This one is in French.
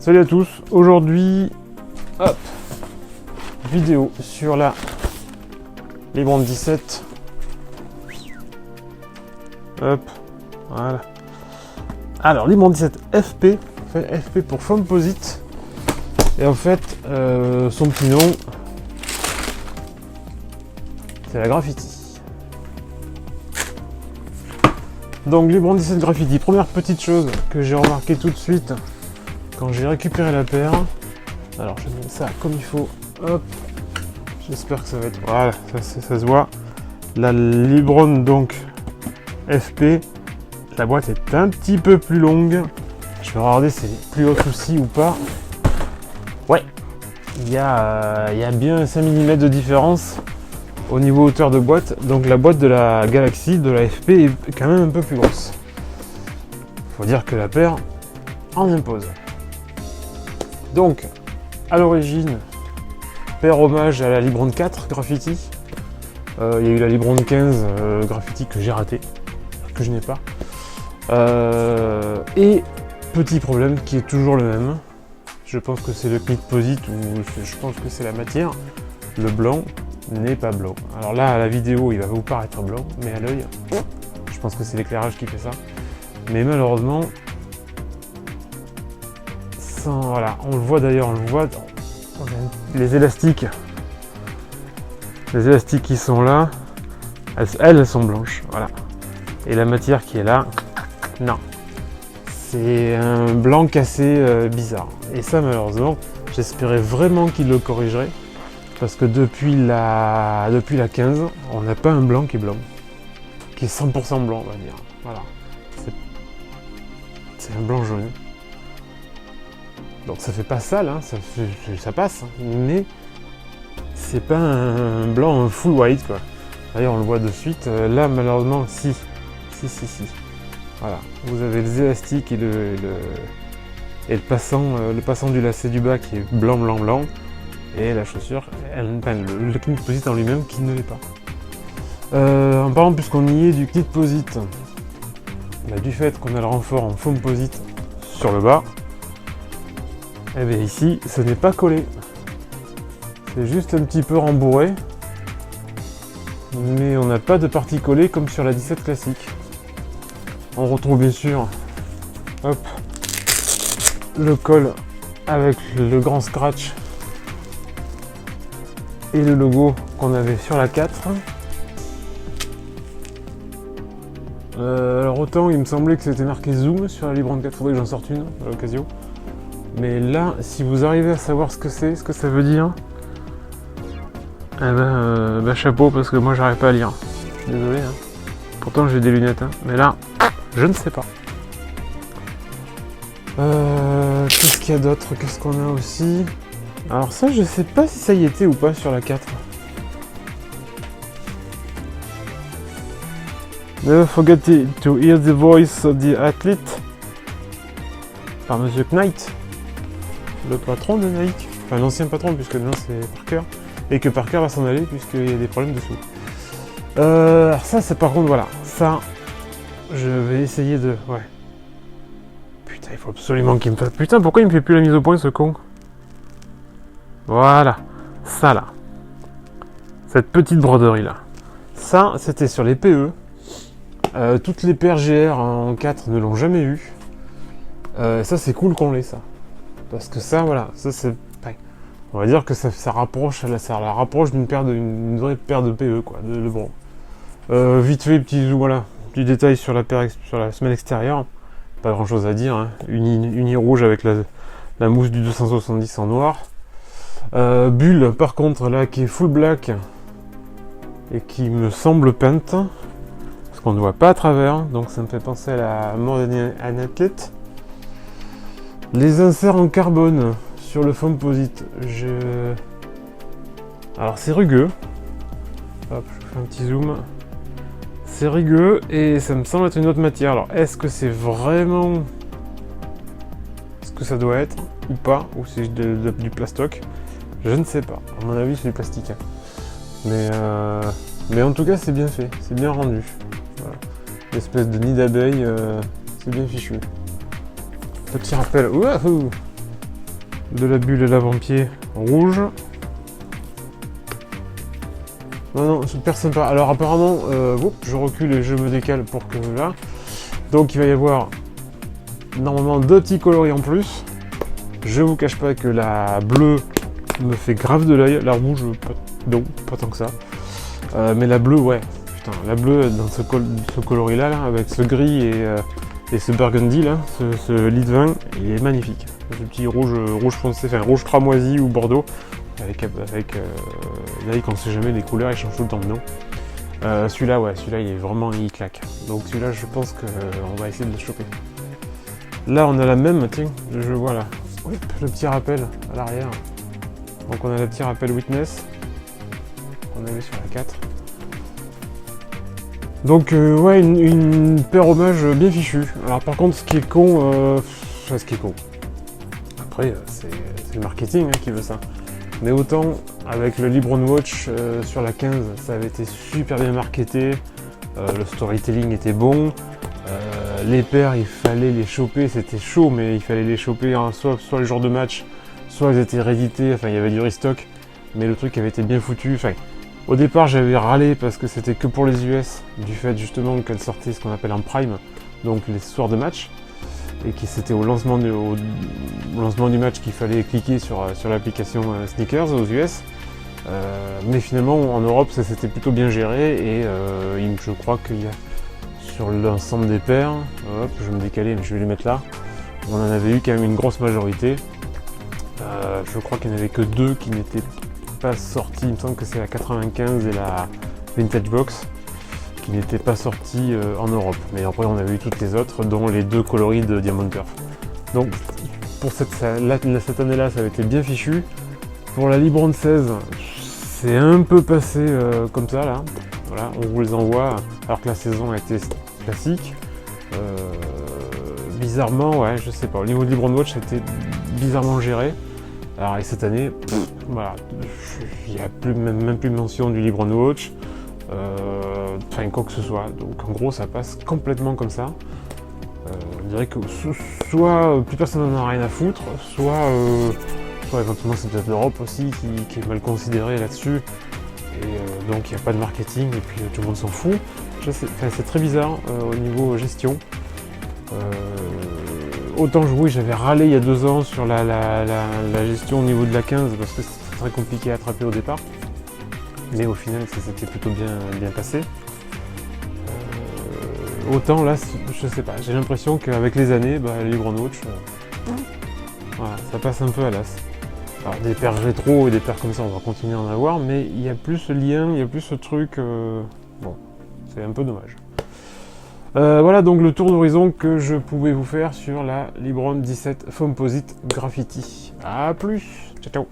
Salut à tous, aujourd'hui, hop, vidéo sur la Librand 17. Hop, voilà. Alors, Librand 17 FP, FP pour Foamposite. Et en fait, son petit nom, c'est la Graffiti. Donc, Librand 17 Graffiti, première petite chose que j'ai remarqué tout de suite quand j'ai récupéré la paire. Alors, je mets ça comme il faut. Hop, j'espère que ça va être... Voilà, ça se voit. La Librand, donc, FP. La boîte est un petit peu plus longue. Je vais regarder si c'est plus haut aussi ou pas. Ouais, il y a bien 5 mm de différence au niveau hauteur de boîte. Donc la boîte de la Galaxy, de la FP, est quand même un peu plus grosse. Faut dire que la paire en impose. Donc, à l'origine, paire hommage à la Librand 4 Graffiti. Il y a eu la Librand 15 Graffiti que j'ai raté, que je n'ai pas. Et petit problème qui est toujours le même. Je pense que c'est le Knitposite ou je pense que c'est la matière. Le blanc n'est pas blanc. Alors là, à la vidéo, il va vous paraître blanc, mais à l'œil, je pense que c'est l'éclairage qui fait ça. Mais malheureusement, voilà, on le voit d'ailleurs, on le voit dans les élastiques. Les élastiques qui sont là, elles sont blanches, voilà. Et la matière qui est là, non. C'est un blanc cassé bizarre. Et ça, malheureusement, j'espérais vraiment qu'il le corrigerait. Parce que depuis la 15, on n'a pas un blanc qui est blanc. Qui est 100% blanc, on va dire. Voilà. C'est un blanc jaune. Donc ça fait pas sale, hein, ça passe. Mais c'est pas un blanc full white, quoi. D'ailleurs, on le voit de suite. Là, malheureusement, si. Voilà, vous avez les élastiques et le passant du lacet du bas qui est blanc, et la chaussure, le Knitposite en lui-même qui ne l'est pas. En parlant, puisqu'on y est du Knitposite, du fait qu'on a le renfort en Foamposite sur le bas, et bien ici, ce n'est pas collé. C'est juste un petit peu rembourré, mais on n'a pas de partie collée comme sur la 17 classique. On retrouve bien sûr, hop, le col avec le grand scratch et le logo qu'on avait sur la 4. Alors autant il me semblait que c'était marqué Zoom sur la Librand 4, faudrait que j'en sorte une à l'occasion. Mais là, si vous arrivez à savoir ce que c'est, ce que ça veut dire, eh ben, chapeau, parce que moi j'arrive pas à lire. Je suis désolé, hein. Pourtant j'ai des lunettes, hein. Mais là, je ne sais pas. Qu'est-ce qu'il y a d'autre? Qu'est-ce qu'on a aussi? Alors ça, je sais pas si ça y était ou pas sur la 4. Never forget to hear the voice of the athlete. Par Monsieur Knight, le patron de Nike. Enfin, l'ancien patron, puisque maintenant c'est Parker. Et que Parker va s'en aller, puisqu'il y a des problèmes dessous. Alors ça, c'est par contre, voilà. Ça... Je vais essayer de... Ouais. Putain, il faut absolument qu'il me fasse... Putain, pourquoi il me fait plus la mise au point, ce con? Voilà. Ça, là. Cette petite broderie, là. Ça, c'était sur les PE. Toutes les paires GR en 4 ne l'ont jamais eu. Ça, c'est cool qu'on l'ait, ça. Parce que ça, voilà. Ça, c'est... On va dire que ça rapproche... Ça la rapproche d'une vraie paire de PE, quoi. De bon. Vite fait, petit zoom, voilà. Du détail sur la semelle extérieure, pas grand chose à dire, hein. Uni rouge avec la mousse du 270 en noir. Bulle par contre là qui est full black et qui me semble peinte, parce qu'on ne voit pas à travers, donc ça me fait penser à la Modern Athlete. Les inserts en carbone sur le Foamposite, alors c'est rugueux. Hop, je fais un petit zoom. C'est rugueux et ça me semble être une autre matière. Alors, est-ce que c'est vraiment ce que ça doit être ou pas? Ou c'est du plastoc? Je ne sais pas. À mon avis, c'est du plastique. Mais en tout cas, c'est bien fait. C'est bien rendu. Voilà. L'espèce de nid d'abeille, c'est bien fichu. Petit rappel. Ouahou. de la bulle et l'avant-pied rouge. Non, personne pas. Alors apparemment, je recule et je me décale pour que là. Donc il va y avoir normalement 2 petits coloris en plus. Je vous cache pas que la bleue me fait grave de l'œil. La rouge, pas tant que ça. Mais la bleue, ouais. Putain, la bleue dans ce coloris là, avec ce gris et ce burgundy là, ce lit de vin, il est magnifique. Ce petit rouge foncé, enfin rouge cramoisi ou bordeaux. Là, on sait jamais, les couleurs ils changent tout le temps de nom. Celui-là, ouais, celui-là il claque. Donc celui-là, je pense qu'on va essayer de le choper. Là, on a la même, tiens, je vois là. Hop, le petit rappel à l'arrière. Donc on a le petit rappel Witness. On avait sur la 4. Donc ouais, une paire hommage bien fichue. Alors par contre, ce qui est con, après, c'est le marketing qui veut ça. Mais autant avec le Libron Watch sur la 15, ça avait été super bien marketé, le storytelling était bon, les paires il fallait les choper, c'était chaud mais il fallait les choper hein, soit les jours de match, soit elles étaient rééditées, enfin il y avait du restock, mais le truc avait été bien foutu. Enfin, au départ j'avais râlé parce que c'était que pour les US, du fait justement qu'elles sortaient ce qu'on appelle en prime, donc les soirs de match. Et qui c'était au lancement du match qu'il fallait cliquer sur l'application Sneakers aux US. Mais finalement en Europe ça s'était plutôt bien géré et je crois qu'il y a sur l'ensemble des paires, hop, je vais me décaler mais je vais les mettre là, on en avait eu quand même une grosse majorité. Je crois qu'il n'y en avait que 2 qui n'étaient pas sortis, il me semble que c'est la 95 et la Vintage Box qui n'étaient pas sortis en Europe. Mais après on avait eu toutes les autres, dont les 2 coloris de Diamond Turf. Donc pour cette année-là, ça avait été bien fichu. Pour la Libron 16, c'est un peu passé comme ça là. Voilà, on vous les envoie, alors que la saison a été classique. Bizarrement, ouais, je sais pas. Au niveau de Libron Watch, ça a été bizarrement géré. Alors et cette année, voilà, il n'y a même plus mention du Libron Watch. Enfin quoi que ce soit, donc en gros ça passe complètement comme ça. On dirait que soit plus personne n'en a rien à foutre, soit éventuellement c'est peut-être l'Europe aussi qui est mal considérée là-dessus, et donc il n'y a pas de marketing et puis tout le monde s'en fout. C'est très bizarre au niveau gestion. Autant oui, j'avais râlé il y a 2 ans sur la gestion au niveau de la 15 parce que c'était très compliqué à attraper au départ. Mais au final, ça s'était plutôt bien passé. Autant là, je sais pas, j'ai l'impression qu'avec les années, les Libron Watch, voilà, ça passe un peu à l'as. Alors des paires rétro et des paires comme ça, on va continuer à en avoir, mais il n'y a plus ce lien, il n'y a plus ce truc. Bon, c'est un peu dommage. Voilà donc le tour d'horizon que je pouvais vous faire sur la Libron 17 Foamposite Graffiti. A plus, ciao ciao.